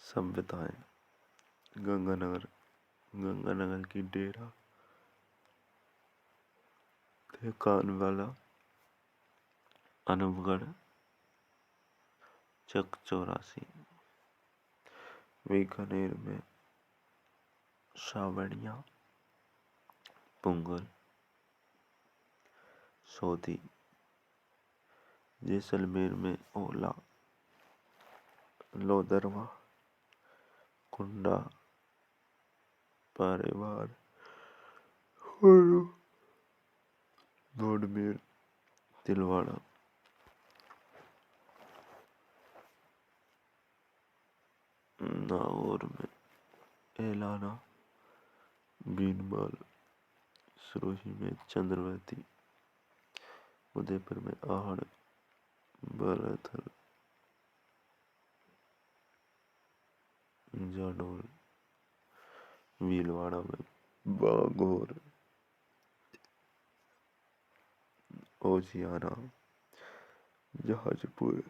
सभ्यताएं। गंगानगर की डेरा कानवाला, अनूपगढ़, चक 84, बीकानेर में सावड़िया, पुंगल, सोधी, जैसलमेर में ओला, लोदरवा, कुंडा, पारेवार, दोडमेर, तिलवाड़ा, नागौर में एलाना, बीनमाल, सिरोही में चंद्रवती, उदयपुर में आहड़, बालाथल, जाडौल, भीलवाड़ा में बागोर, ओजियाना, जहाजपुर,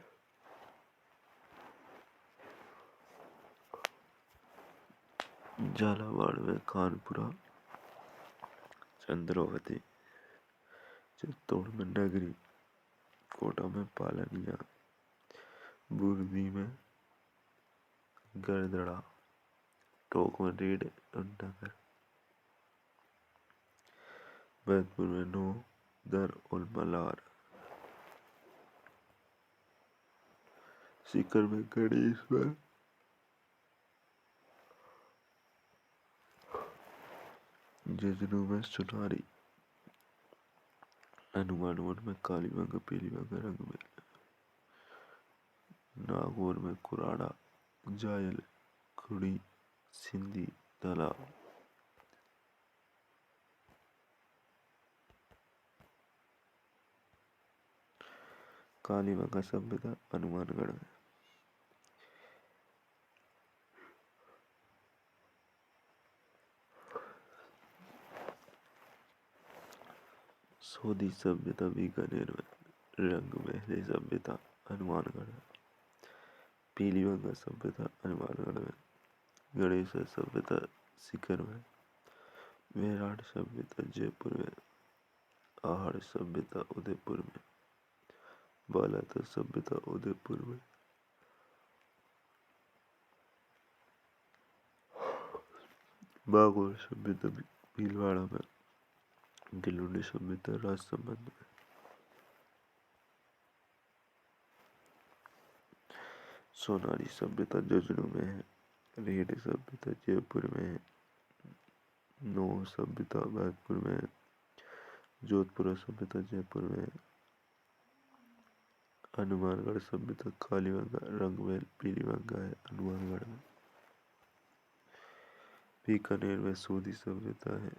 झालावाड़ में कानपुरा, चंद्रावती, चित्तौड़ में नगरी, कोटा में पालनिया, बुर्दी में गरदड़ा, टोक में रीड नगर, बैतपुर में नो दर उल मलार, सीकर में गणेश्वर, झुंझुनू में सुनारी, हनुमानगढ़ में कालीबंगा पीलीबंगा रंगमेल, नागौर में कुराड़ा, जायल, खुड़ी, सिंधी, तालाब, कालीबंगा सभ्यता हनुमानगढ़ में, सोधी सभ्यता बीकानेर में, रंगमहल सभ्यता हनुमानगढ़ में, पीलीबंगा सभ्यता हनुमानगढ़ में, गणेश सभ्यता सीकर में, मेरठ सभ्यता जयपुर में, आहड़ सभ्यता उदयपुर में, बालातर सभ्यता उदयपुर में, बागोर सभ्यता भीलवाड़ा में, गिलोडी सभ्यता राजसमंद में, सोनारी सभ्यता झुंझुनू में है, रेड सभ्यता जयपुर में है, नो सभ्यता बैतपुर में है, जोधपुरा सभ्यता जयपुर में है, हनुमानगढ़ सभ्यता कालीबंगा रंगमहल पीलीबंगा है हनुमानगढ़ में, बीकानेर में सोधी सभ्यता है,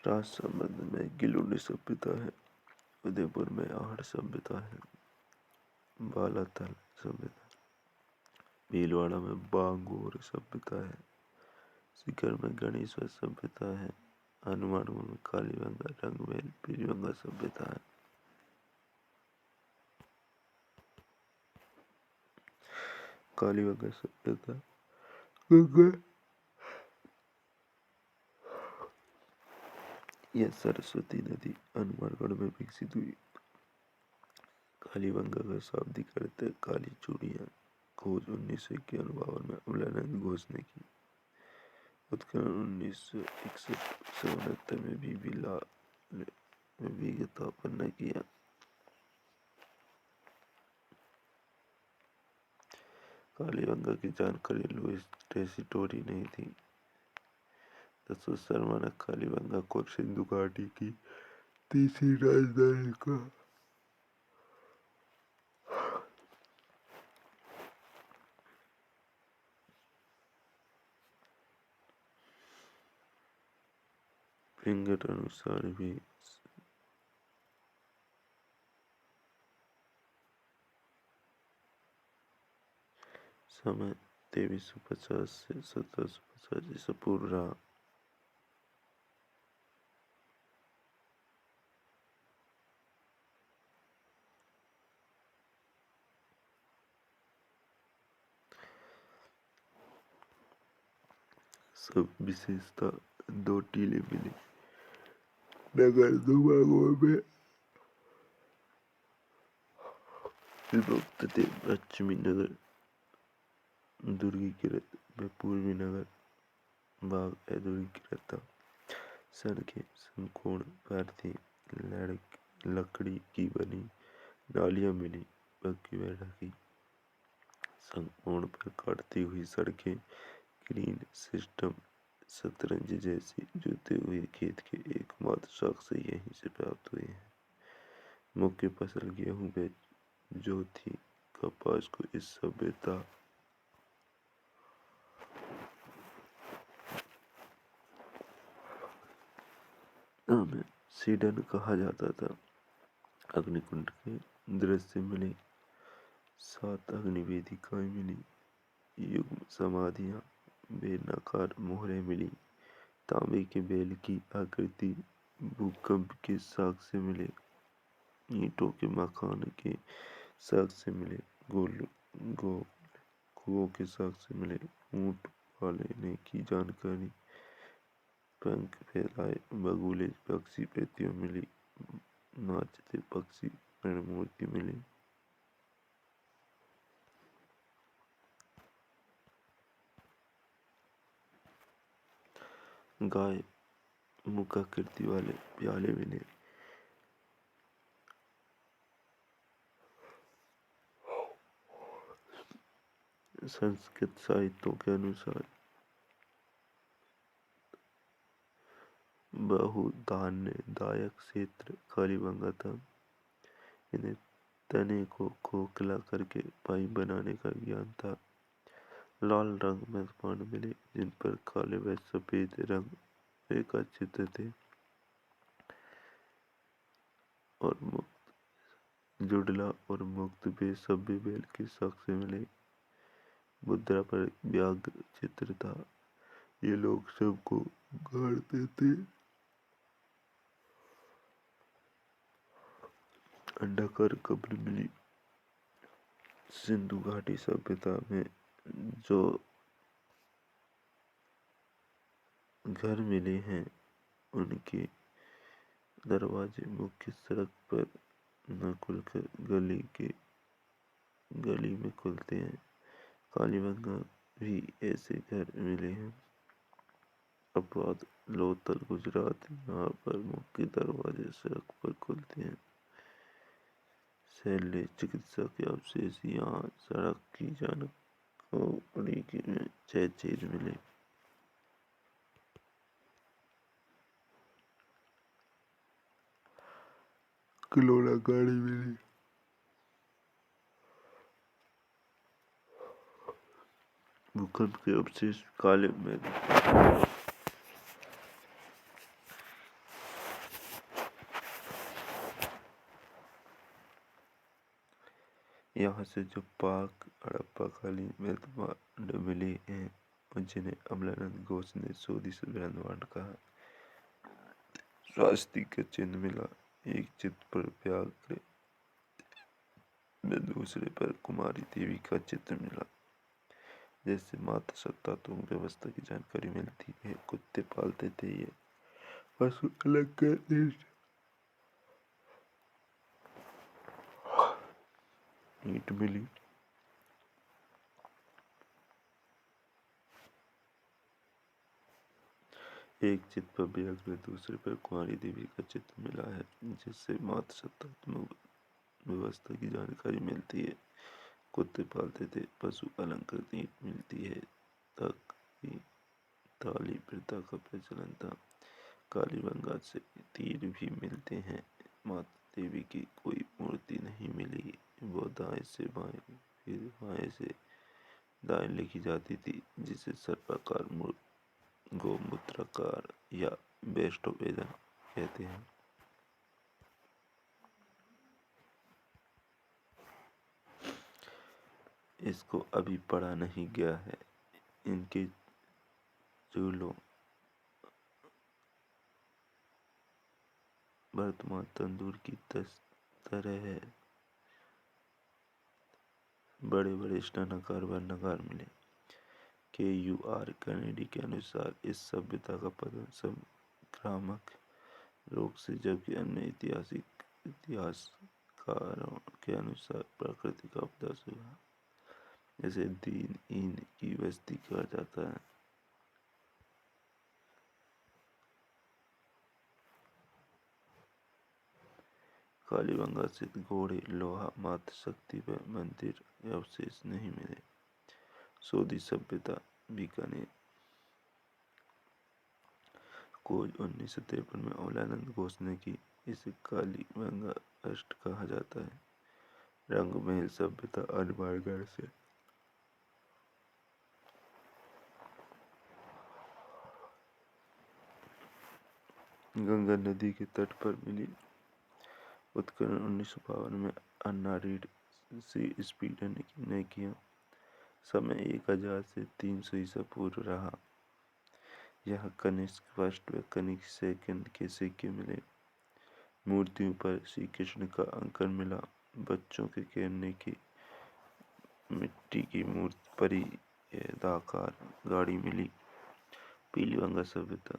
राजसमंद में गिलोडी सभ्यता है, उदयपुर में आहड़ सभ्यता है, बालाथल सभ्यता, भीलवाड़ा में बांगोर सभ्यता है, सीकर में गणेश्वर सभ्यता है, हनुमानगढ़ में कालीबंगा रंगमहल पीलीबंगा सभ्यता है, कालीबंगा सभ्यता यह सरस्वती नदी हनुमानगढ़ में विकसित हुई। कालीबंगा का शाब्दिक अर्थ है काली चूड़ियाँ। खोज 1951 में अमलानंद घोष ने की। उत्खनन 1961 में भी बिलाल में विज्ञापन ने किया। कालीबंगा की जानकारी लुईस टेसीटोरी नहीं थी। दसों शर्मा ने कालीबंगा को सिंधु घाटी की तीसरी राजधानी कहा। पिंगट अनुसार भी समय 2350 से 1750 ईसा पूर्व रहा। सब विशेषता दो टीले मिले। नगर दो भागों में विभक्त थे। पश्चिमी नगर दुर्गीकृत में पूर्वी नगर भाग अधुरीकृत था। सड़कें समकोण पर थी। लकड़ी की बनी नालियां मिली, पक्की व ढकी। समकोण पर काटती हुई सड़कें ग्रीन सिस्टम शतरंज जैसी जुते हुए खेत के एकमात्र साक्ष्य यहीं से प्राप्त हुए हैं। मुख्य फसल गेहूं व जो थी कपास को इस सभ्यता में सीडन कहा जाता था। अग्निकुंड के दृश्य मिले। 7 अग्निवेदिकाएं मिली। युग्म समाधियां बेनकाब मोहरें मिली। तांबे के बैल की आकृति भूकंप के साक्ष्य मिले। ईंटों के मकान के साक्ष्य मिले। कुओं के साक्ष्य मिले। ऊंट पालने की जानकारी। पंख फैलाए बगुले पक्षी प्रतिमा मिली। नाचते पक्षी मूर्ति मिली। गाय मुखाकृति वाले प्याले मिले। संस्कृत साहित्यों के अनुसार बहुधान्य दायक क्षेत्र कालीबंगा था। इन्हें तने को खोखला करके पाइप बनाने का ज्ञान था। लाल रंग में पान मिले जिन पर काले व सफेद रंग रेखा चित्र थे और जुड़ला और मुक्त वे सभ्य बैल के साक्ष्य मिले। मुद्रा पर व्याघ्र चित्र था। ये लोग सबको गाड़ते थे। अंडाकार कब्र मिली। सिंधु घाटी सभ्यता में जो घर मिले हैं उनके दरवाजे मुख्य सड़क पर न खुलकर गली में खुलते हैं। कालीबंगा भी ऐसे घर मिले हैं। अपवाद लोथल गुजरात, यहाँ पर मुख्य दरवाजे सड़क पर खुलते हैं। शल्य चिकित्सा के अवशेष यहाँ सड़क की जानकारी में 6 छेद मिले। किलोड़ा गाड़ी मिली। भूकंप के अवशेष काले में यहाँ से जो पाक हड़प्पा कालीन मृतमांड मिले हैं जिन्हें अमलानंद घोष ने स्वदेशी ब्रह्मांड कहा। स्वास्तिक का चिन्ह मिला। एक चित्र पर व्याघ्र में दूसरे पर कुमारी देवी का चित्र मिला। जैसे माता सत्ता तो व्यवस्था की जानकारी मिलती है। कुत्ते पालते थे ये पशु अलग करते। ईंट मिली। एक चित्र पर व्याघ्र दूसरे पर कुमारी देवी का चित्र मिला है जिससे माता सत्तात्मक व्यवस्था की जानकारी मिलती है। कुत्ते पालते थे। पशु अलंकृत ईंट मिलती है। तक ताली प्रथा का प्रचलन था। कालीबंगा से तीर भी मिलते हैं। माता देवी की कोई मूर्ति नहीं मिली। वो दाएं से बाएं फिर बाएं से दाएं लिखी जाती थी जिसे सर्पाकार गोमूत्राकार या वेस्टोवेदन कहते हैं। इसको अभी पढ़ा नहीं गया है। इनके चूल्हों वर्तमान तंदूर की तरह है। बड़े बड़े स्नानागार वर्णागार मिले। KUR कैनेडी के अनुसार इस सभ्यता का पतन संक्रामक रोग से, जबकि अन्य इतिहासकारों के अनुसार प्राकृतिक आपदा से हुआ, जिसे दीन ईन की बस्ती कहा जाता है। कालीबंगा स्थित घोड़े लोहा मातृशक्ति व मंदिर के अवशेष नहीं मिले। सोधी सभ्यता बीकानेर। खोज 1953 में अमलानंद घोष ने की। इसे कालीबंगा अष्ट कहा जाता है। रंगमहल सभ्यता हनुमानगढ़ से। गंगा नदी के तट पर मिली। उत्खनन 1952 में अन्ना रीड सी स्पीडन ने किया। समय 1000 से 300 ईसा पूर्व रहा। यहाँ कनिष्क फर्स्ट व कनिष्क सेकंड के सिक्के मिले। मूर्तियों पर श्री कृष्ण का अंकन मिला। बच्चों के खेलने की मिट्टी की मूर्ति परिदाकार गाड़ी मिली। पीलीबंगा सभ्यता।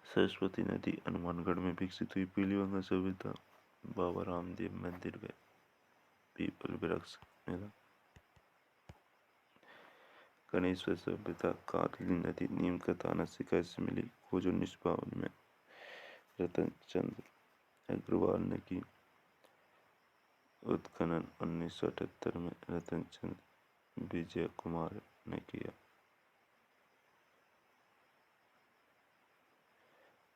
सरस्वती नदी हनुमानगढ़ में विकसित हुई। पीलीबंगा सभ्यता। बाबा रामदेव मंदिर व पीपल वृक्ष मिला। गणेश्वर सभ्यता कातली नदी नीम का ताना शिकायत से मिली। खोज 1952 में रतन चंद्र अग्रवाल ने की। उत्खनन 1978 में रतन चंद्र विजय कुमार ने किया।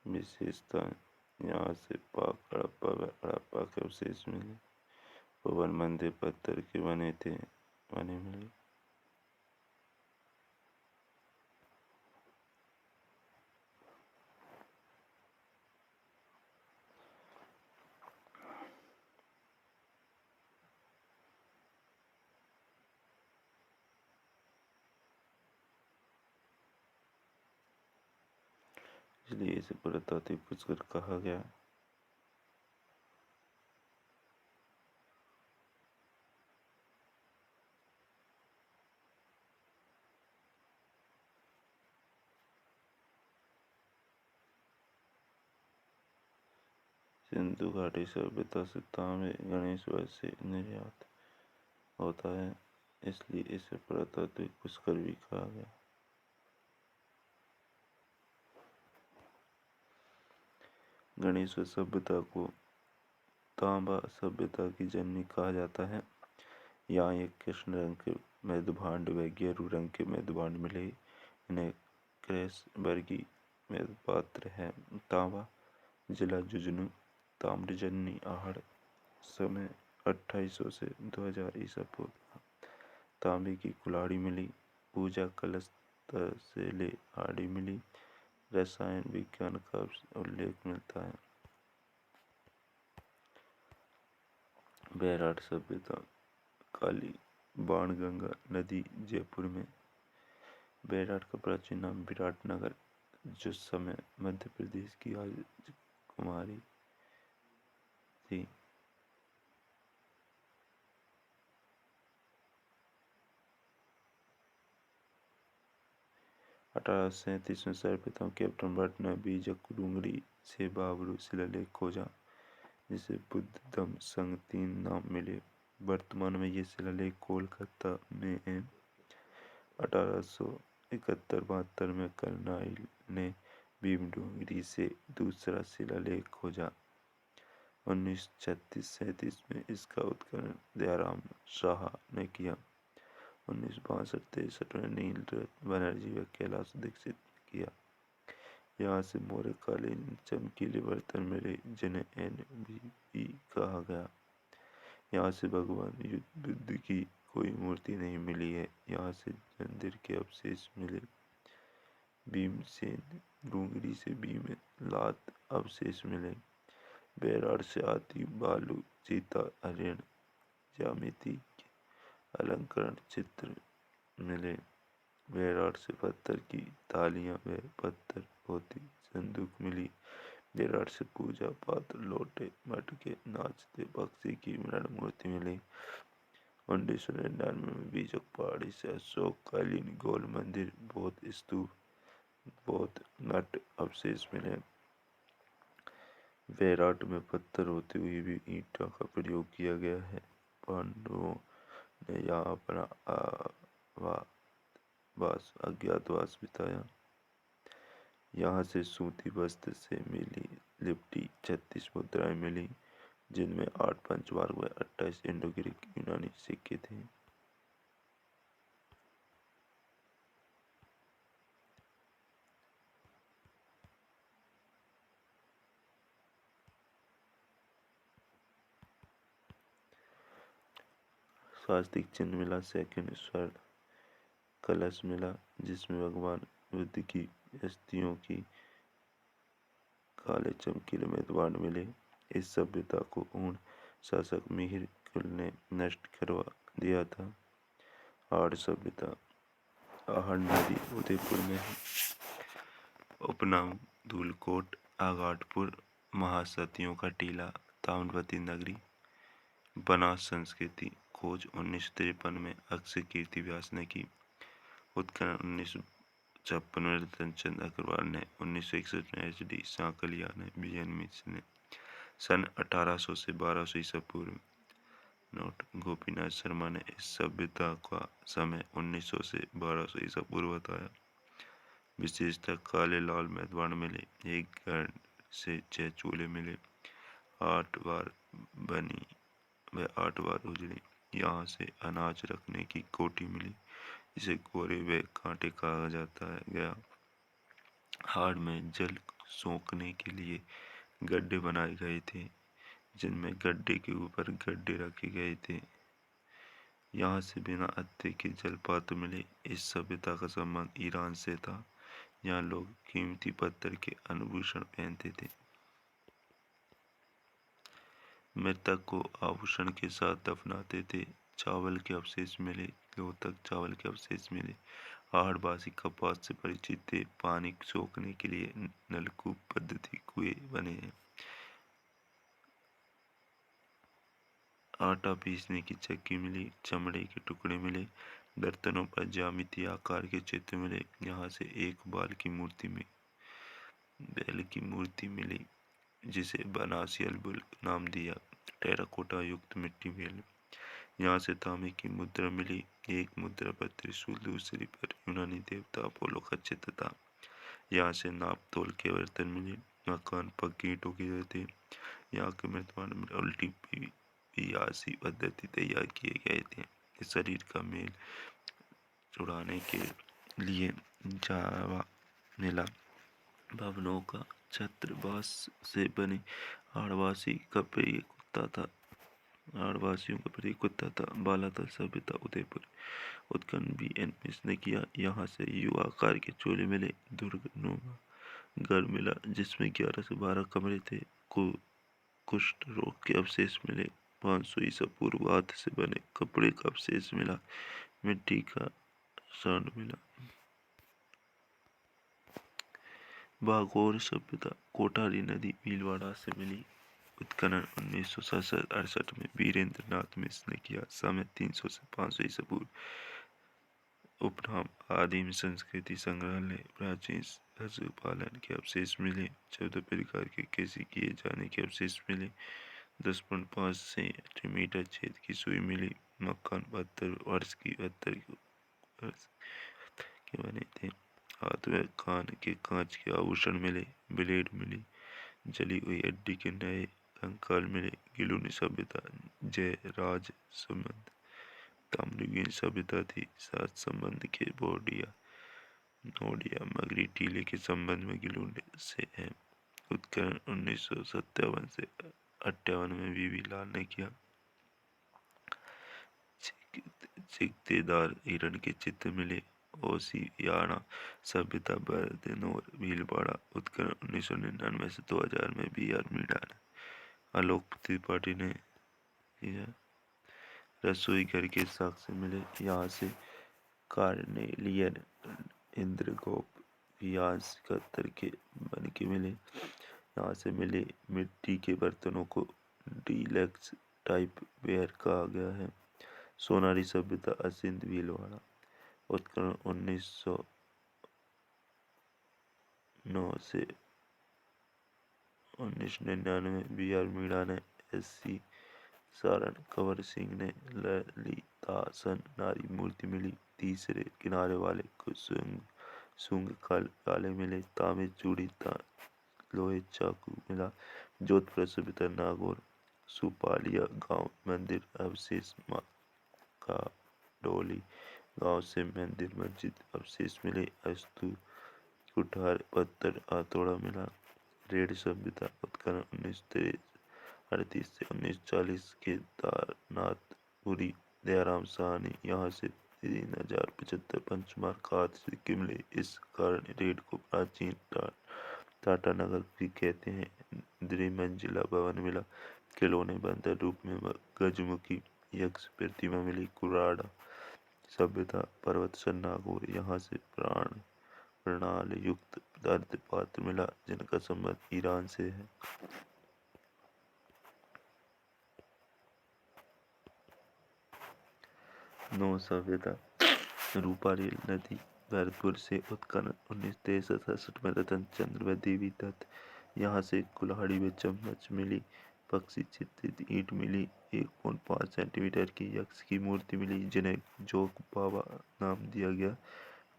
विशेषताएं। यहाँ से पाक हड़प्पा व हड़प्पा के अवशेष मिले। भवन मंदिर पत्थर के बने मिले। इसलिए इसे पुरातात्विक पुष्कर कहा गया। सिंधु घाटी सभ्यता से तांबे गणेश्वर से निर्यात होता है, इसलिए इसे पुरातात्विक पुष्कर भी कहा गया। गणेश्वर सभ्यता को तांबा सभ्यता की जननी कहा जाता है। यहाँ एक कृष्ण रंग के मृदभांड व गेरू रंग के मृदभांड मिले। इन्हें क्रैस वर्गीय मृदपात्र है। तांबा जिला झुंझुनू। ताम्रजन्नी आहड़। समय 2800 से 2000 ईसा पूर्व। तांबे की कुल्हाड़ी मिली। पूजा कलश तसेले आड़ी मिली। रसायन विज्ञान का उल्लेख मिलता है। बैराट सभ्यता काली बाणगंगा नदी जयपुर में। बैराट का प्राचीन नाम विराटनगर, जो समय मध्य प्रदेश की राजकुमारी थी। अठारह में सर्वप्रथम कैप्टन भट्ट ने बीजक डूंगरी से बाबरू शिलालेख खोजा, जिसे बुद्ध धम्म संघ 3 नाम मिले। वर्तमान में ये शिलालेख कोलकाता में है। 1871-72 में कर्नाइल ने भीम डूंगरी से दूसरा शिलालेख खोजा। 1936-37 में इसका उत्खनन दयाराम शाह ने किया। 1962-63 में नीलरत्न बनर्जी व कैलाश दीक्षित ने किया। यहाँ से मौर्यकालीन चमकीले बर्तन मिले, जिन्हें NBB कहा गया। यहाँ से भगवान बुद्ध की कोई मूर्ति नहीं मिली है। यहाँ से मंदिर के अवशेष मिले। भीमसेन डूंगरी से भीम लात अवशेष मिले। बैराट से हाथी, भालू, चीता, हरिण, ज्यामिति के अलंकरण चित्र मिले। बैराट से पत्थर की थालियां व पत्थर पोती संदूक मिली। देर से पूजा पात्र लोटे मटके नाचते पक्षी की मृण मूर्ति मिली। 1999 में बीजक पहाड़ी से अशोक कालीन गोल मंदिर, बौद्ध स्तूप, बौद्ध नट अवशेष मिले। वैराट में पत्थर होते हुए भी ईंटों का प्रयोग किया गया है। पांडवों ने यहाँ अपना अज्ञातवास बिताया। यहाँ से सूती वस्त्र से मिली लिपटी 36 मुद्राएं मिली, जिनमें 8 पंचमार्ग व 28 इंडो ग्रीक यूनानी सिक्के थे। स्वास्तिक चिन्ह मिला। सेकंड स्वर्ण कलश मिला, जिसमें भगवान बुद्ध की अस्थियों की काले चमकीले मेदवान मिले। इस सभ्यता को ऊन शासक मिहिर कुल ने नष्ट करवा दिया था। आहड़ सभ्यता। आहड़ नदी उदयपुर में है। उपनाम धूलकोट, आगाटपुर, महासतियों का टीला, ताम्रवती नगरी। बनास संस्कृति खोज 1953 में अक्षय कीर्ति व्यास ने की। उत्खनन 1956 में रतनचंद अग्रवाल ने, 1961 में HD सांकलिया ने, BN मिश्र ने। सन 1800 से 1200 ईसा पूर्व। नोट: गोपीनाथ शर्मा ने इस सभ्यता का समय 1900 से 1200 ईसा पूर्व बताया। विशेषतः काले लाल मेदवान मिले, एक घर से 6 चूल्हे मिले, 8 बार बनी व 8 बार उजड़ी। यहाँ से अनाज रखने की कोठी मिली, जिसे कोरे व कांटे कहा जाता है गया। हाड़ में जल सोखने के लिए गड्ढे बनाए गए थे, जिनमें गड्ढे के ऊपर गड्ढे रखे गए थे। यहाँ से बिना अत्ते के जलपात्र मिले। इस सभ्यता का संबंध ईरान से था। यहाँ लोग कीमती पत्थर के आभूषण पहनते थे। मृतक को आभूषण के साथ दफनाते थे। चावल के अवशेष मिले। लोथक चावल के अवशेष मिले। आहड़वासी कपास से परिचित थे। पानी सोखने के लिए नलकूप पद्धति कुएं बने हैं। आटा पीसने की चक्की मिली। चमड़े के टुकड़े मिले। बर्तनों पर ज्यामितीय आकार के चित्र मिले। यहाँ से एक बैल की मूर्ति मिली, जिसे बनासी अलबुल नाम दिया। टेराकोटा युक्त मिट्टी मिली। यहाँ से तांबे की मुद्रा मिली। एक मुद्रा पर त्रिशूल, दूसरी पर यूनानी देवता अपोलो का चित्र था। यहाँ से नाप तोल के बर्तन मिले। मकान पक्की ईंटों के थे। यहाँ के मृतमान में उल्टी पियासी पद्धति तैयार किए गए थे। शरीर का मेल जुड़ाने के लिए जावा मिला। भवनों का छत्र बांस से बने। आहड़वासियों का प्रिय कुत्ता था। बालातल सभ्यता उदयपुर। उत्खनन BN मिश्र ने किया। यहाँ से यू आकार के चूल्हे मिले। दुर्गनुमा घर मिला, जिसमें 11 से 12 कमरे थे। कुष्ठ रोग के अवशेष मिले। 500 ईसा पूर्व हाथ से बने कपड़े का अवशेष मिला। मिट्टी का सांड मिला। बागौर सभ्यता। कोठारी नदी भीलवाड़ा से मिली। उत्खनन 1967-68 में वीरेंद्र नाथ मिश्र ने किया। समय 300 से 500 ईसा पूर्व। उपनाम आदिम संस्कृति संग्रहालय। प्राचीन पशुपालन के अवशेष मिले। 14 प्रकार के कृषि किए जाने के अवशेष मिले। 10.5 सेंटीमीटर छेद की सुई मिली। मकान 72 वर्ष के बने थे। हाथ व कान के कांच के आभूषण मिले। ब्लेड मिली। जली हुई हड्डी के नए कंकाल मिले। गिलुनी सभ्यता। जय राज संबंध। ताम्रयुगीन सभ्यता थी। सात संबंध के नोडिया मगरी टीले के संबंध में गिलुनी से है। उत्खनन 1957 से 58 में VV लाल ने किया। चिकतेदार हिरण के चित्र मिले। ओसियाना सभ्यता बरदेनोर भीलवाड़ा। उत्खनन 1999 से 2000 में BR मीणा ने। आलोक त्रिपाठी ने किया। रसोई घर के साक्ष्य मिले। यहाँ से कार्नेलियन इंद्रगोप व्यास 71 के बन के मिले। यहाँ से मिले मिट्टी के बर्तनों को डीलक्स टाइप वेयर कहा गया है। सोनारी सभ्यता असिंध भीलवाड़ा। उत्खनन 1909 से 1999। बी.आर. मीणा ने एस.सी. सारण कंवर सिंह ने ललितासन नारी मूर्ति मिली। तीसरे किनारे वाले को सुंग काले मिले। तांबे चूड़ी लोहे चाकू मिला। जोधपुर सभ्यता नागौर सुपालिया गांव मंदिर अवशेष का डोली गांव से मंदिर मस्जिद अवशेष मिले। अस्तु कुठार पत्थर हथौड़ा मिला। रेड सभ्यता उत्खनन 1938 से 1940। केदारनाथपुरी दयाराम साहनी यहाँ से 3075 पंचमार खाद सिक्के मिले। इस कारण रेड को प्राचीन टाटा नगर भी कहते हैं। द्विमंजिला भवन मिला। खिलौने बंदर रूप में गजमुखी यक्ष प्रतिमा मिली। कुराड़ा सभ्यता पर्वतसर नागौर यहाँ से प्रणाल युक्त दर्द पात्र मिला जिनका संबंध ईरान से है। नौ सभ्यता रूपारेल नदी भरतपुर से उत्खनन 1963 में रतन चंद्र व देवी दत्त यहाँ से कुल्हाड़ी व चम्मच मिली। पक्षी चित्रित ईंट मिली। 1.5 सेंटीमीटर की यक्ष की मूर्ति मिली जिन्हें जोग बाबा नाम दिया गया।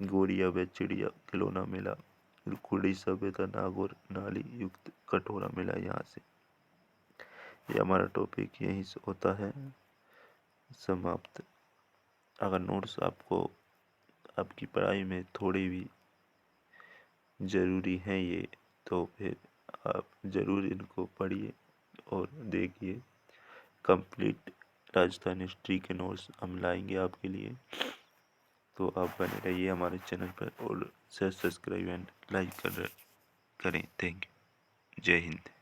गोरिया व चिड़िया खिलौना मिला। कुड़ी सभ्यता नागौर नाली युक्त कटोरा मिला यहाँ से। ये हमारा टॉपिक यहीं से होता है समाप्त। अगर नोट्स आपको आपकी पढ़ाई में थोड़ी भी ज़रूरी हैं ये, तो फिर आप ज़रूर इनको पढ़िए और देखिए। कंप्लीट राजस्थान हिस्ट्री के नोट्स हम लाएंगे आपके लिए, तो आप बने रहिए हमारे चैनल पर और सब्सक्राइब एंड लाइक करें। Thank you. जय हिंद।